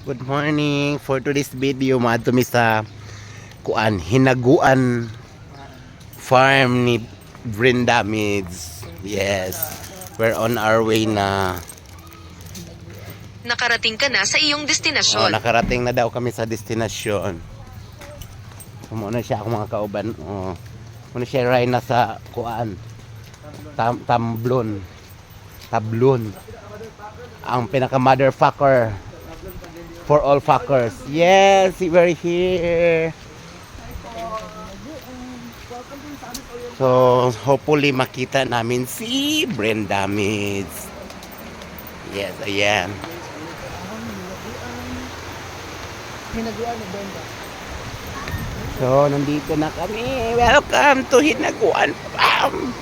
Good morning. For today's video, maadto mi sa Hinaguan Farm ni Brenda Mids. Yes. We're on our way na. Nakarating ka na sa iyong Oh, destinasyon. nakarating na daw kami sa destinasyon. Muna siya ako mga kauban. Oh. Muna siya ray na sa Tablon. Ang pinaka motherfucker for all fuckers. Yes, we're here. So, hopefully makita namin si Brenda Mids. Yes, ayan. Hinaguan ni Brenda. So, nandito na kami. Welcome to Hinaguan Farm.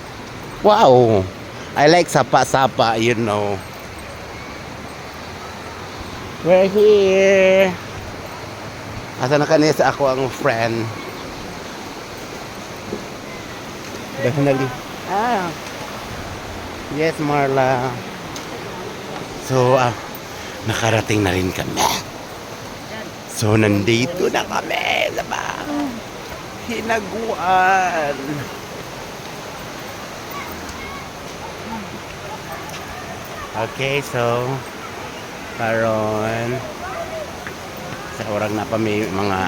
Wow. I like sapa-sapa, you know. We're here. Asa na kanina sa ako ang friend. Definitely. Yes, Marla. So, nakarating na rin kami. So, nandito na kami. Diba? Hinaguan. Okay, so karon sa orang na pa may mga